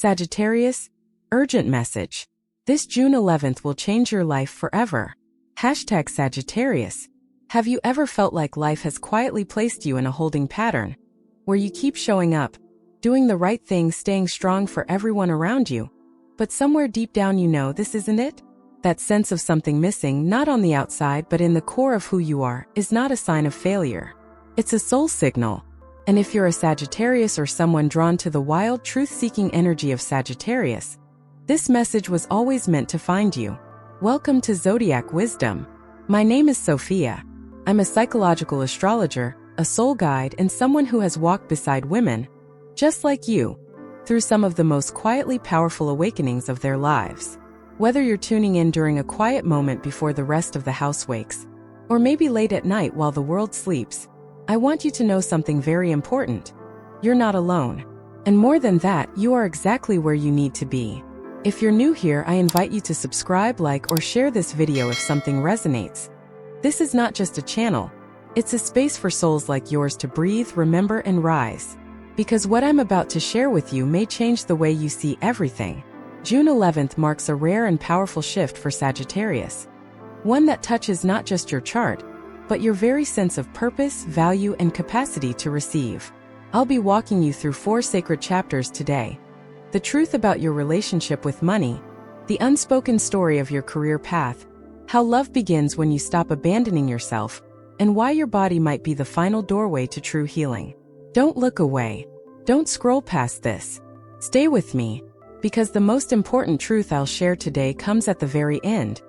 Sagittarius, urgent message. This June 11th will change your life forever. #Sagittarius. Have you ever felt like life has quietly placed you in a holding pattern, where you keep showing up, doing the right thing, staying strong for everyone around you, but somewhere deep down you know this isn't it? That sense of something missing, not on the outside but in the core of who you are, is not a sign of failure. It's a soul signal. And if you're a Sagittarius or someone drawn to the wild, truth-seeking energy of Sagittarius, this message was always meant to find you. Welcome to Zodiac Wisdom. My name is Sophia. I'm a psychological astrologer, a soul guide, and someone who has walked beside women, just like you, through some of the most quietly powerful awakenings of their lives. Whether you're tuning in during a quiet moment before the rest of the house wakes, or maybe late at night while the world sleeps, I want you to know something very important. You're not alone. And more than that, you are exactly where you need to be. If you're new here, I invite you to subscribe, like, or share this video if something resonates. This is not just a channel. It's a space for souls like yours to breathe, remember, and rise. Because what I'm about to share with you may change the way you see everything. June 11th marks a rare and powerful shift for Sagittarius. One that touches not just your chart, but your very sense of purpose, value, and capacity to receive. I'll be walking you through 4 sacred chapters today. The truth about your relationship with money, the unspoken story of your career path, how love begins when you stop abandoning yourself, and why your body might be the final doorway to true healing. Don't look away. Don't scroll past this. Stay with me, because the most important truth I'll share today comes at the very end.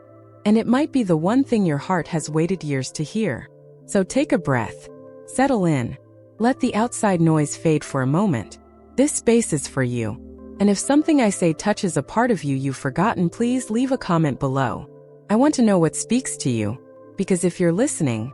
And it might be the one thing your heart has waited years to hear. So take a breath. Settle in. Let the outside noise fade for a moment. This space is for you. And if something I say touches a part of you you've forgotten, please leave a comment below. I want to know what speaks to you, because if you're listening,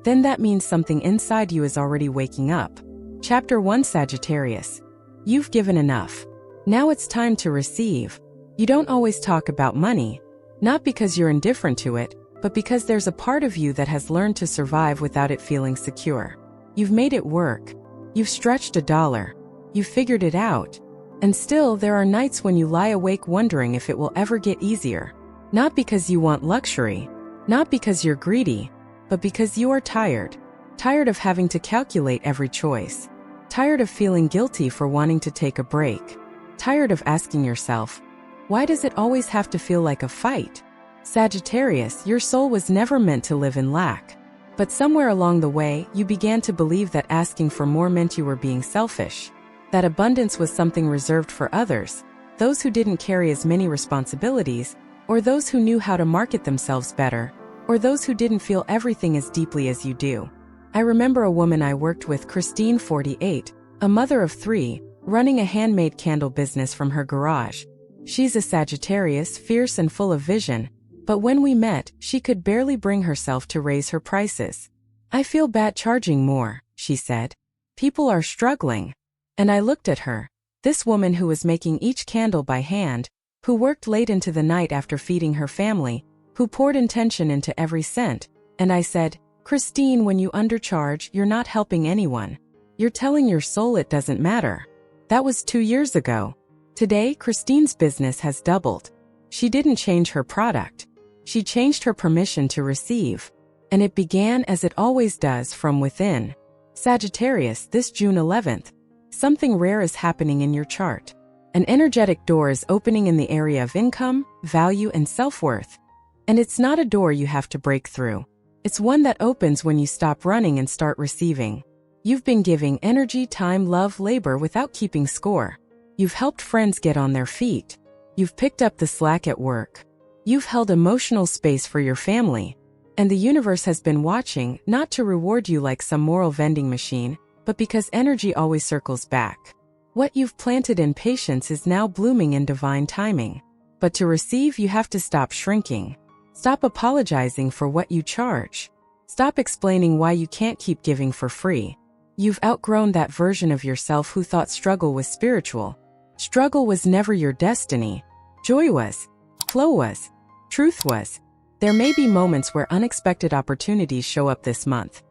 then that means something inside you is already waking up. Chapter 1, Sagittarius. You've given enough. Now it's time to receive. You don't always talk about money. Not because you're indifferent to it, but because there's a part of you that has learned to survive without it feeling secure. You've made it work. You've stretched $1. You've figured it out. And still, there are nights when you lie awake wondering if it will ever get easier. Not because you want luxury, not because you're greedy, but because you are tired. Tired of having to calculate every choice. Tired of feeling guilty for wanting to take a break. Tired of asking yourself, why does it always have to feel like a fight? Sagittarius, your soul was never meant to live in lack. But somewhere along the way, you began to believe that asking for more meant you were being selfish. That abundance was something reserved for others, those who didn't carry as many responsibilities, or those who knew how to market themselves better, or those who didn't feel everything as deeply as you do. I remember a woman I worked with, Christine, 48, a mother of 3, running a handmade candle business from her garage. She's a Sagittarius, fierce and full of vision, but when we met, she could barely bring herself to raise her prices. I feel bad charging more, she said. People are struggling. And I looked at her, this woman who was making each candle by hand, who worked late into the night after feeding her family, who poured intention into every cent, and I said, Christine, when you undercharge, you're not helping anyone. You're telling your soul it doesn't matter. That was 2 years ago. Today, Christine's business has doubled. She didn't change her product. She changed her permission to receive. And it began as it always does, from within. Sagittarius, this June 11th, something rare is happening in your chart. An energetic door is opening in the area of income, value, and self-worth. And it's not a door you have to break through. It's one that opens when you stop running and start receiving. You've been giving energy, time, love, labor without keeping score. You've helped friends get on their feet. You've picked up the slack at work. You've held emotional space for your family. And the universe has been watching, not to reward you like some moral vending machine, but because energy always circles back. What you've planted in patience is now blooming in divine timing. But to receive, you have to stop shrinking. Stop apologizing for what you charge. Stop explaining why you can't keep giving for free. You've outgrown that version of yourself who thought struggle was spiritual. Struggle was never your destiny. Joy was. Flow was. Truth was. There may be moments where unexpected opportunities show up this month.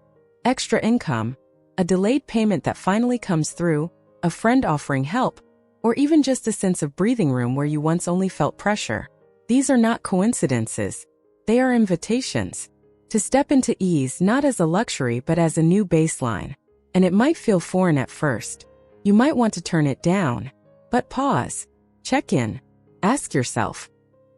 Extra income, a delayed payment that finally comes through, a friend offering help, or even just a sense of breathing room where you once only felt pressure. These are not coincidences. They are invitations to step into ease not as a luxury but as a new baseline. And it might feel foreign at first. You might want to turn it down. But pause. Check in. Ask yourself,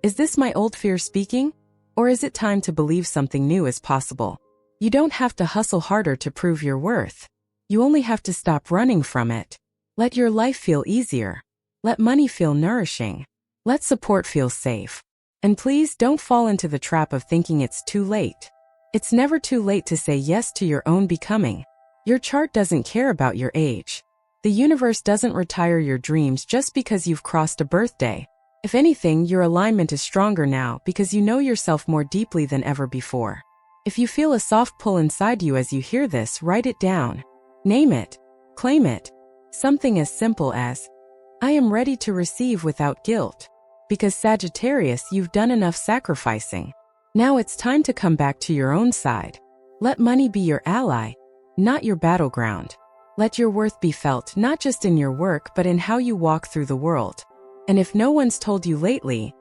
is this my old fear speaking? Or is it time to believe something new is possible? You don't have to hustle harder to prove your worth. You only have to stop running from it. Let your life feel easier. Let money feel nourishing. Let support feel safe. And please don't fall into the trap of thinking it's too late. It's never too late to say yes to your own becoming. Your chart doesn't care about your age. The universe doesn't retire your dreams just because you've crossed a birthday. If anything, your alignment is stronger now because you know yourself more deeply than ever before. If you feel a soft pull inside you as you hear this, write it down. Name it. Claim it. Something as simple as, I am ready to receive without guilt. Because Sagittarius, you've done enough sacrificing. Now it's time to come back to your own side. Let money be your ally, not your battleground. Let your worth be felt not just in your work but in how you walk through the world. And if no one's told you lately,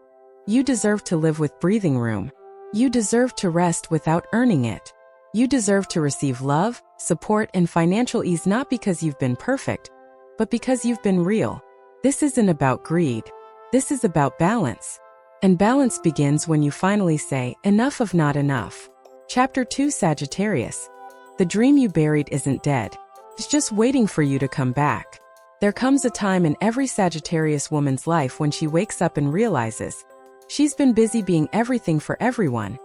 you deserve to live with breathing room. You deserve to rest without earning it. You deserve to receive love, support, and financial ease not because you've been perfect, but because you've been real. This isn't about greed. This is about balance. And balance begins when you finally say, enough of not enough. Chapter 2, Sagittarius. The dream you buried isn't dead. It's just waiting for you to come back. There comes a time in every Sagittarius woman's life when she wakes up and realizes she's been busy being everything for everyone.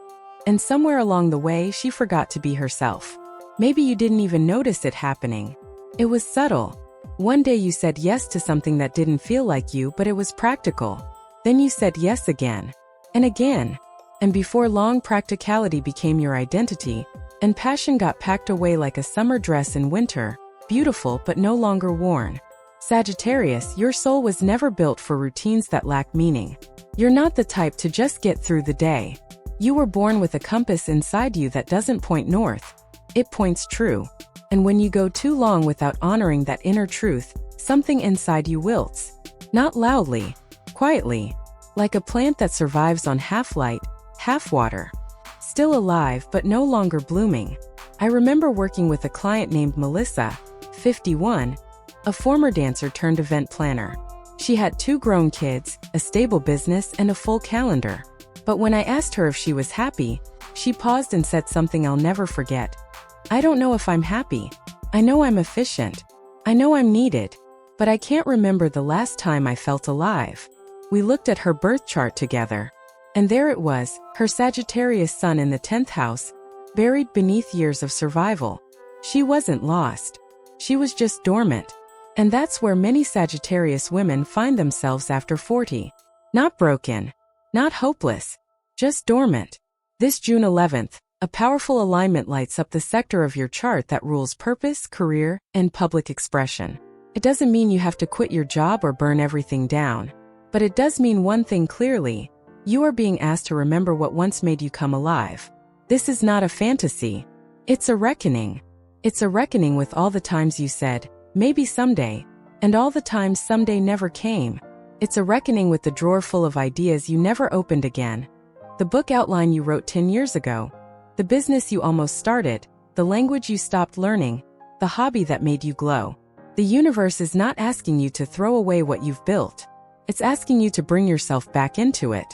And somewhere along the way, she forgot to be herself. Maybe you didn't even notice it happening. It was subtle. One day you said yes to something that didn't feel like you, but it was practical. Then you said yes again. And again. And before long, practicality became your identity, and passion got packed away like a summer dress in winter, beautiful but no longer worn. Sagittarius, your soul was never built for routines that lack meaning. You're not the type to just get through the day. You were born with a compass inside you that doesn't point north. It points true. And when you go too long without honoring that inner truth, something inside you wilts. Not loudly, quietly, like a plant that survives on half light, half water. Still alive but no longer blooming. I remember working with a client named Melissa, 51, a former dancer turned event planner. She had 2 grown kids, a stable business, and a full calendar. But when I asked her if she was happy, she paused and said something I'll never forget. I don't know if I'm happy. I know I'm efficient. I know I'm needed. But I can't remember the last time I felt alive. We looked at her birth chart together. And there it was, her Sagittarius sun in the 10th house, buried beneath years of survival. She wasn't lost. She was just dormant. And that's where many Sagittarius women find themselves after 40. Not broken. Not hopeless. Just dormant. This June 11th, a powerful alignment lights up the sector of your chart that rules purpose, career, and public expression. It doesn't mean you have to quit your job or burn everything down. But it does mean one thing clearly. You are being asked to remember what once made you come alive. This is not a fantasy. It's a reckoning. It's a reckoning with all the times you said, maybe someday, and all the times someday never came. It's a reckoning with the drawer full of ideas you never opened again. The book outline you wrote 10 years ago. The business you almost started. The language you stopped learning. The hobby that made you glow. The universe is not asking you to throw away what you've built. It's asking you to bring yourself back into it.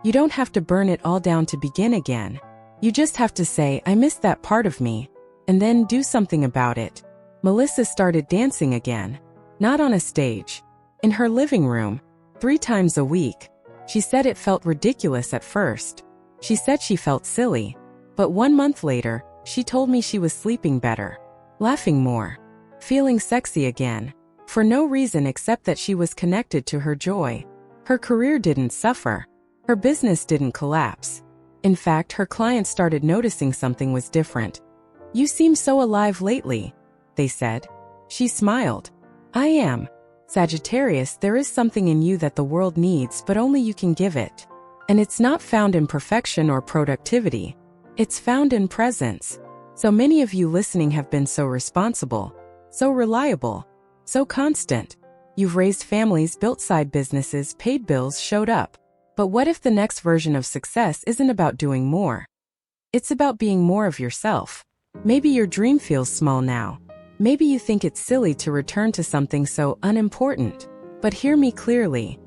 You don't have to burn it all down to begin again. You just have to say, I missed that part of me, and then do something about it. Melissa started dancing again. Not on a stage. In her living room. 3 times a week. She said it felt ridiculous at first. She said she felt silly. But 1 month later, she told me she was sleeping better. Laughing more. Feeling sexy again. For no reason except that she was connected to her joy. Her career didn't suffer. Her business didn't collapse. In fact, her clients started noticing something was different. You seem so alive lately, they said. She smiled. I am. Sagittarius, there is something in you that the world needs, but only you can give it. And it's not found in perfection or productivity. It's found in presence. So many of you listening have been so responsible, so reliable, so constant. You've raised families, built side businesses, paid bills, showed up. But what if the next version of success isn't about doing more? It's about being more of yourself. Maybe your dream feels small now. Maybe you think it's silly to return to something so unimportant. But hear me clearly.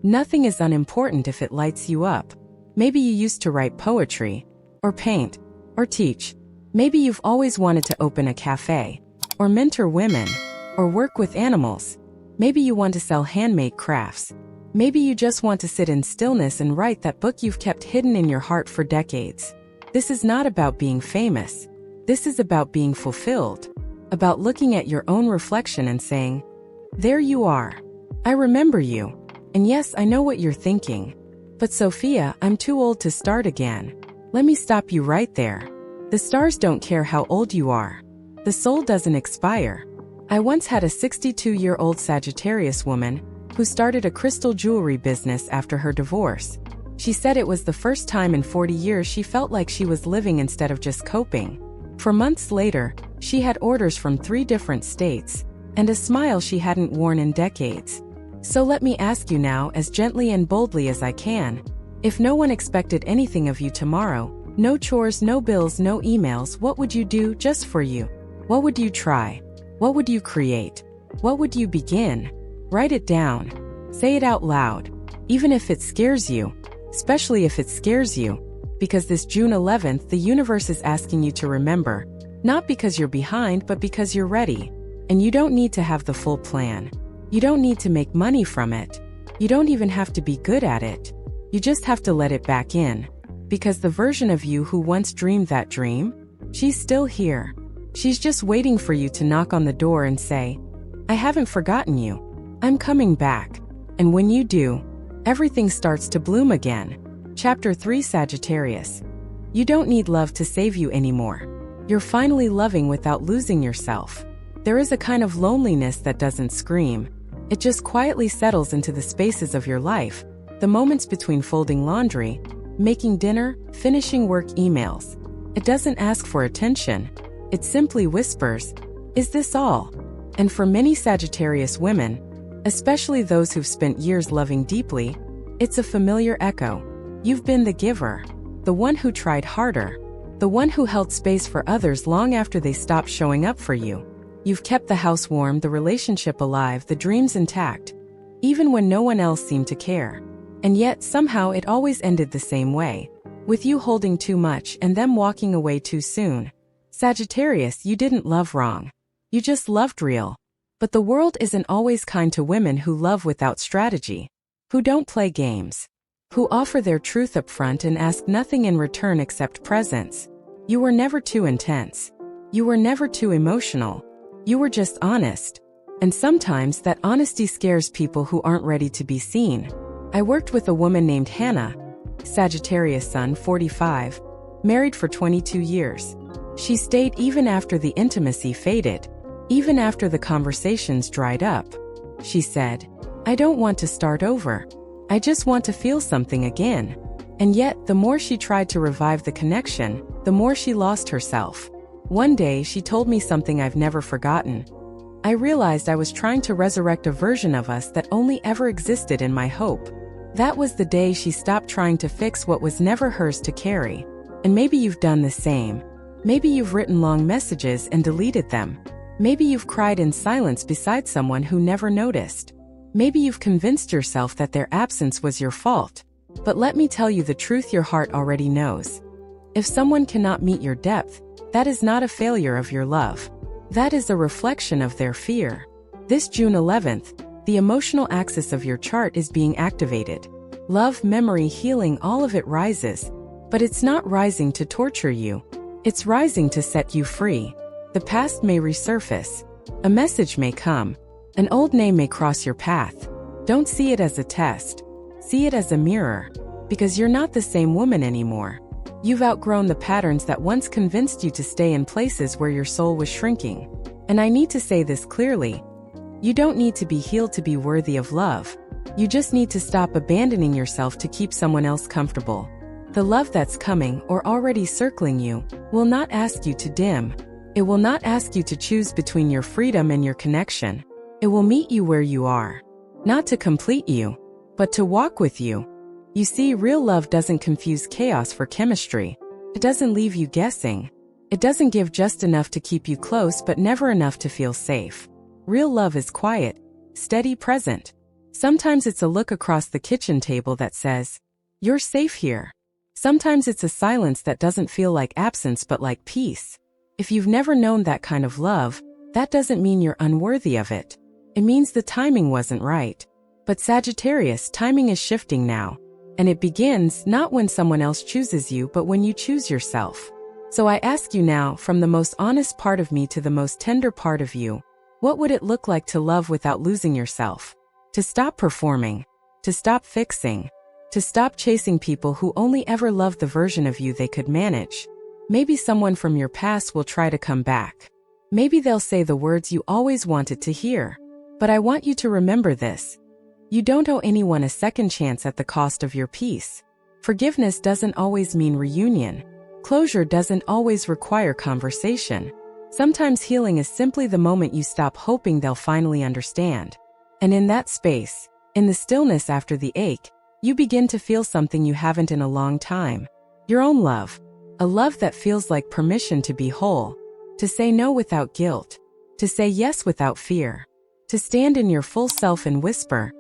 Nothing is unimportant if it lights you up. Maybe you used to write poetry, or paint, or teach. Maybe you've always wanted to open a cafe, or mentor women, or work with animals. Maybe you want to sell handmade crafts. Maybe you just want to sit in stillness and write that book you've kept hidden in your heart for decades. This is not about being famous. This is about being fulfilled. About looking at your own reflection and saying, there you are. I remember you. And yes, I know what you're thinking. But Sophia, I'm too old to start again. Let me stop you right there. The stars don't care how old you are. The soul doesn't expire. I once had a 62-year-old Sagittarius woman who started a crystal jewelry business after her divorce. She said it was the first time in 40 years she felt like she was living instead of just coping. For months later, she had orders from 3 different states, and a smile she hadn't worn in decades. So let me ask you now, as gently and boldly as I can, if no one expected anything of you tomorrow, no chores, no bills, no emails, what would you do just for you? What would you try? What would you create? What would you begin? Write it down. Say it out loud. Even if it scares you. Especially if it scares you. Because this June 11th, the universe is asking you to remember. Not because you're behind, but because you're ready. And you don't need to have the full plan. You don't need to make money from it. You don't even have to be good at it. You just have to let it back in. Because the version of you who once dreamed that dream, she's still here. She's just waiting for you to knock on the door and say, I haven't forgotten you. I'm coming back. And when you do, everything starts to bloom again. Chapter 3, Sagittarius. You don't need love to save you anymore. You're finally loving without losing yourself. There is a kind of loneliness that doesn't scream. It just quietly settles into the spaces of your life, the moments between folding laundry, making dinner, finishing work emails. It doesn't ask for attention. It simply whispers, is this all? And for many Sagittarius women, especially those who've spent years loving deeply, it's a familiar echo. You've been the giver, the one who tried harder, the one who held space for others long after they stopped showing up for you. You've kept the house warm, the relationship alive, the dreams intact, even when no one else seemed to care. And yet, somehow it always ended the same way, with you holding too much and them walking away too soon. Sagittarius, you didn't love wrong. You just loved real. But the world isn't always kind to women who love without strategy, who don't play games, who offer their truth up front and ask nothing in return except presence. You were never too intense. You were never too emotional. You were just honest. And sometimes that honesty scares people who aren't ready to be seen. I worked with a woman named Hannah, Sagittarius sun, 45, married for 22 years. She stayed even after the intimacy faded, even after the conversations dried up. She said, I don't want to start over. I just want to feel something again. And yet, the more she tried to revive the connection, the more she lost herself. One day, she told me something I've never forgotten. I realized I was trying to resurrect a version of us that only ever existed in my hope. That was the day she stopped trying to fix what was never hers to carry. And maybe you've done the same. Maybe you've written long messages and deleted them. Maybe you've cried in silence beside someone who never noticed. Maybe you've convinced yourself that their absence was your fault. But let me tell you the truth your heart already knows. If someone cannot meet your depth, that is not a failure of your love. That is a reflection of their fear. This June 11th, the emotional axis of your chart is being activated. Love, memory, healing, all of it rises. But it's not rising to torture you. It's rising to set you free. The past may resurface. A message may come. An old name may cross your path. Don't see it as a test. See it as a mirror. Because you're not the same woman anymore. You've outgrown the patterns that once convinced you to stay in places where your soul was shrinking. And I need to say this clearly. You don't need to be healed to be worthy of love. You just need to stop abandoning yourself to keep someone else comfortable. The love that's coming or already circling you will not ask you to dim. It will not ask you to choose between your freedom and your connection. It will meet you where you are. Not to complete you, but to walk with you. You see, real love doesn't confuse chaos for chemistry. It doesn't leave you guessing. It doesn't give just enough to keep you close but never enough to feel safe. Real love is quiet, steady, present. Sometimes it's a look across the kitchen table that says, "You're safe here." Sometimes it's a silence that doesn't feel like absence but like peace. If you've never known that kind of love, that doesn't mean you're unworthy of it. It means the timing wasn't right. But Sagittarius, timing is shifting now. And it begins not when someone else chooses you but when you choose yourself. So I ask you now, from the most honest part of me to the most tender part of you, what would it look like to love without losing yourself? To stop performing, to stop fixing, to stop chasing people who only ever loved the version of you they could manage. Maybe someone from your past will try to come back. Maybe they'll say the words you always wanted to hear. But I want you to remember this. You don't owe anyone a second chance at the cost of your peace. Forgiveness doesn't always mean reunion. Closure doesn't always require conversation. Sometimes healing is simply the moment you stop hoping they'll finally understand. And in that space, in the stillness after the ache, you begin to feel something you haven't in a long time. Your own love. A love that feels like permission to be whole. To say no without guilt. To say yes without fear. To stand in your full self and whisper,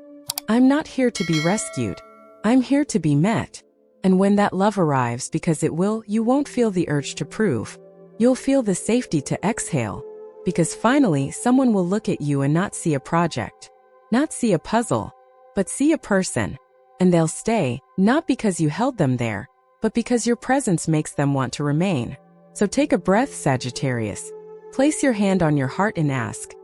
"I'm not here to be rescued. I'm here to be met." And when that love arrives, because it will, you won't feel the urge to prove. You'll feel the safety to exhale. Because finally, someone will look at you and not see a project. Not see a puzzle. But see a person. And they'll stay, not because you held them there, but because your presence makes them want to remain. So take a breath, Sagittarius. Place your hand on your heart and ask,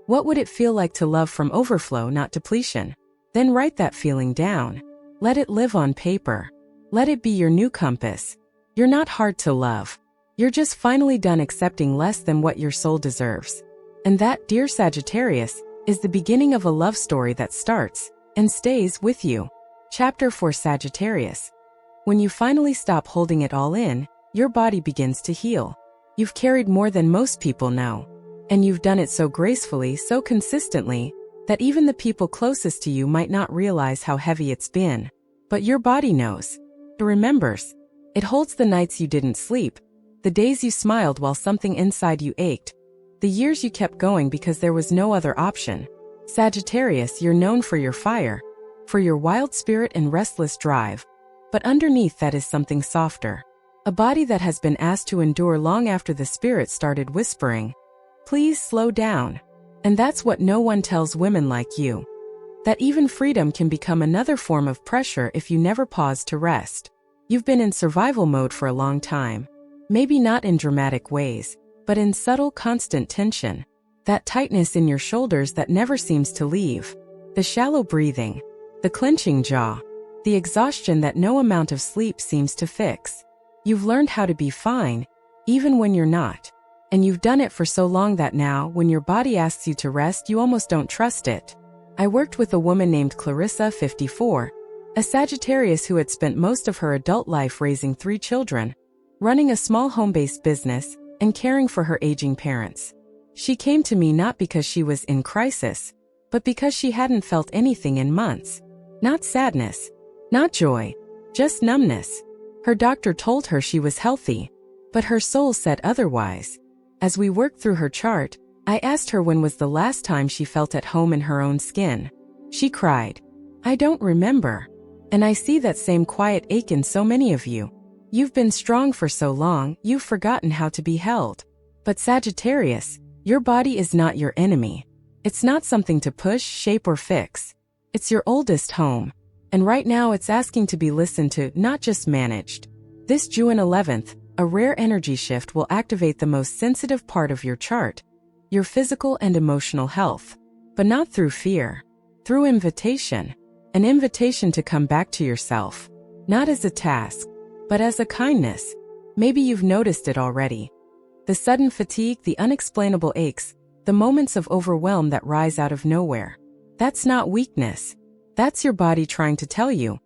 what would it feel like to love from overflow, not depletion? Then write that feeling down. Let it live on paper. Let it be your new compass. You're not hard to love. You're just finally done accepting less than what your soul deserves. And that, dear Sagittarius, is the beginning of a love story that starts and stays with you. Chapter 4, Sagittarius. When you finally stop holding it all in, your body begins to heal. You've carried more than most people know. And you've done it so gracefully, so consistently, that even the people closest to you might not realize how heavy it's been. But your body knows. It remembers. It holds the nights you didn't sleep, the days you smiled while something inside you ached, the years you kept going because there was no other option. Sagittarius, you're known for your fire, for your wild spirit and restless drive. But underneath that is something softer. A body that has been asked to endure long after the spirit started whispering, "Please slow down." And that's what no one tells women like you. That even freedom can become another form of pressure if you never pause to rest. You've been in survival mode for a long time. Maybe not in dramatic ways, but in subtle, constant tension. That tightness in your shoulders that never seems to leave. The shallow breathing. The clenching jaw. The exhaustion that no amount of sleep seems to fix. You've learned how to be fine, even when you're not. And you've done it for so long that now, when your body asks you to rest, you almost don't trust it. I worked with a woman named Clarissa, 54, a Sagittarius who had spent most of her adult life raising 3 children, running a small home-based business, and caring for her aging parents. She came to me not because she was in crisis, but because she hadn't felt anything in months. Not sadness, not joy, just numbness. Her doctor told her she was healthy, but her soul said otherwise. As we worked through her chart, I asked her when was the last time she felt at home in her own skin. She cried, "I don't remember." And I see that same quiet ache in so many of you. You've been strong for so long, you've forgotten how to be held. But Sagittarius, your body is not your enemy. It's not something to push, shape, or fix. It's your oldest home. And right now it's asking to be listened to, not just managed. This June 11th, a rare energy shift will activate the most sensitive part of your chart, your physical and emotional health. But not through fear. Through invitation. An invitation to come back to yourself. Not as a task, but as a kindness. Maybe you've noticed it already. The sudden fatigue, the unexplainable aches, the moments of overwhelm that rise out of nowhere. That's not weakness. That's your body trying to tell you,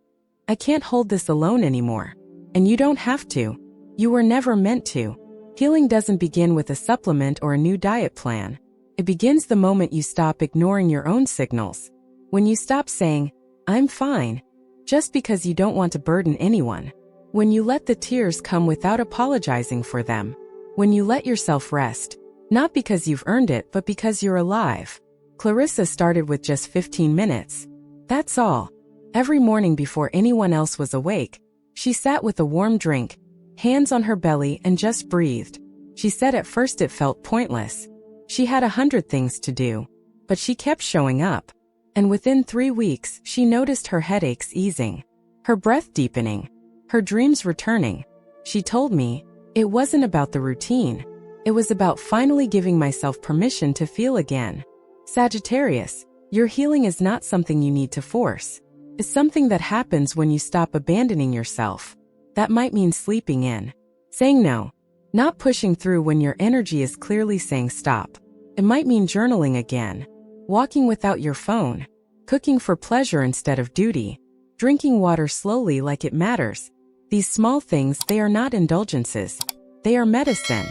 I can't hold this alone anymore. And you don't have to. You were never meant to. Healing doesn't begin with a supplement or a new diet plan. It begins the moment you stop ignoring your own signals. When you stop saying, "I'm fine," just because you don't want to burden anyone. When you let the tears come without apologizing for them. When you let yourself rest, not because you've earned it but because you're alive. Clarissa started with just 15 minutes. That's all. Every morning before anyone else was awake, she sat with a warm drink, hands on her belly, and just breathed. She said at first it felt pointless. She had 100 things to do. But she kept showing up. And within 3 weeks, she noticed her headaches easing, her breath deepening, her dreams returning. She told me, "It wasn't about the routine. It was about finally giving myself permission to feel again." Sagittarius, your healing is not something you need to force. It's something that happens when you stop abandoning yourself. That might mean sleeping in, saying no, not pushing through when your energy is clearly saying stop. It might mean journaling again, walking without your phone, cooking for pleasure instead of duty, drinking water slowly like it matters. These small things, they are not indulgences. They are medicine.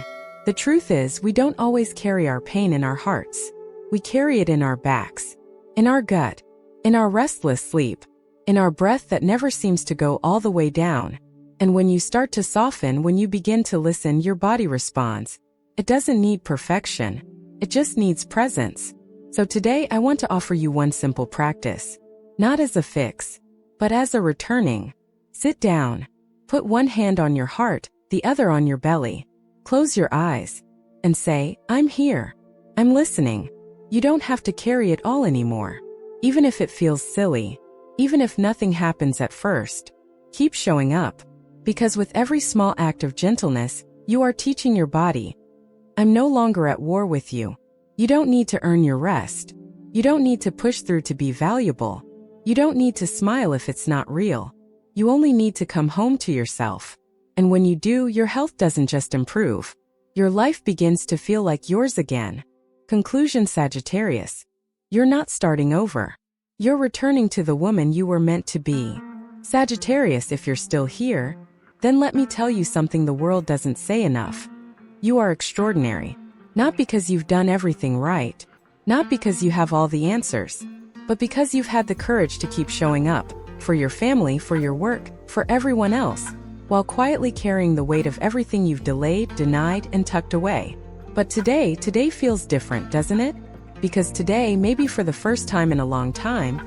The truth is, we don't always carry our pain in our hearts. We carry it in our backs, in our gut, in our restless sleep, in our breath that never seems to go all the way down. And when you start to soften, when you begin to listen, your body responds. It doesn't need perfection. It just needs presence. So today I want to offer you one simple practice, not as a fix, but as a returning. Sit down. Put one hand on your heart, the other on your belly. Close your eyes and say, "I'm here. I'm listening." You don't have to carry it all anymore. Even if it feels silly, even if nothing happens at first, keep showing up. Because with every small act of gentleness, you are teaching your body, "I'm no longer at war with you." You don't need to earn your rest. You don't need to push through to be valuable. You don't need to smile if it's not real. You only need to come home to yourself. And when you do, your health doesn't just improve. Your life begins to feel like yours again. Conclusion, Sagittarius. You're not starting over. You're returning to the woman you were meant to be. Sagittarius, if you're still here, then let me tell you something the world doesn't say enough. You are extraordinary. Not because you've done everything right, not because you have all the answers, but because you've had the courage to keep showing up, for your family, for your work, for everyone else, while quietly carrying the weight of everything you've delayed, denied, and tucked away. But today feels different, doesn't it? Because today, maybe for the first time in a long time,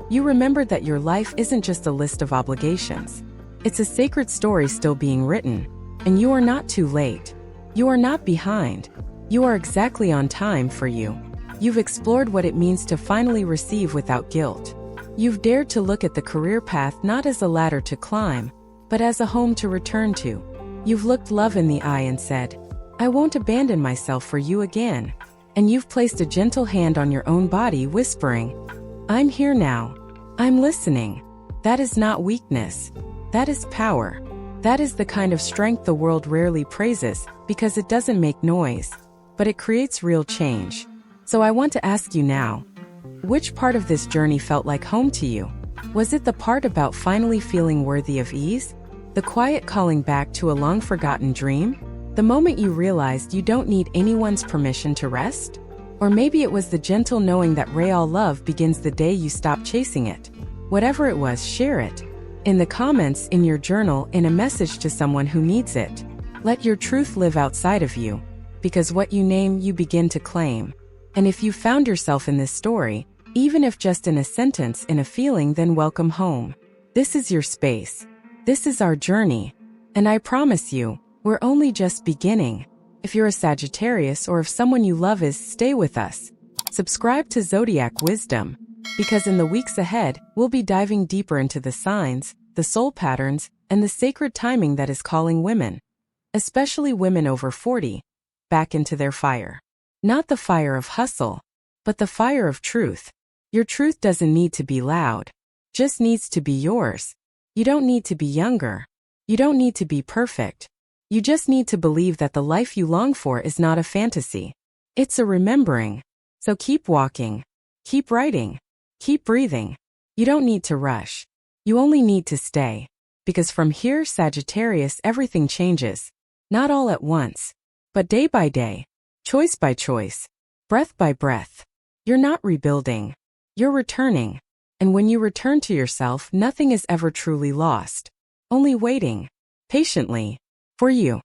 you remembered that your life isn't just a list of obligations. It's a sacred story still being written, and you are not too late. You are not behind. You are exactly on time for you. You've explored what it means to finally receive without guilt. You've dared to look at the career path not as a ladder to climb, but as a home to return to. You've looked love in the eye and said, "I won't abandon myself for you again." And you've placed a gentle hand on your own body, whispering, "I'm here now. I'm listening." That is not weakness. That is power. That is the kind of strength the world rarely praises, because it doesn't make noise, but it creates real change. So I want to ask you now, which part of this journey felt like home to you? Was it the part about finally feeling worthy of ease? The quiet calling back to a long-forgotten dream? The moment you realized you don't need anyone's permission to rest? Or maybe it was the gentle knowing that real love begins the day you stop chasing it. Whatever it was, share it. In the comments, in your journal, in a message to someone who needs it. Let your truth live outside of you. Because what you name, you begin to claim. And if you found yourself in this story, even if just in a sentence, in a feeling, then welcome home. This is your space. This is our journey. And I promise you, we're only just beginning. If you're a Sagittarius or if someone you love is, stay with us. Subscribe to Zodiac Wisdom, because in the weeks ahead, we'll be diving deeper into the signs, the soul patterns, and the sacred timing that is calling women, especially women over 40, back into their fire. Not the fire of hustle, but the fire of truth. Your truth doesn't need to be loud, just needs to be yours. You don't need to be younger. You don't need to be perfect. You just need to believe that the life you long for is not a fantasy. It's a remembering. So keep walking, keep writing, keep breathing. You don't need to rush. You only need to stay. Because from here, Sagittarius, everything changes. Not all at once, but day by day, choice by choice. breath by breath. You're not rebuilding. You're returning. And when you return to yourself, nothing is ever truly lost. Only waiting, patiently, for you.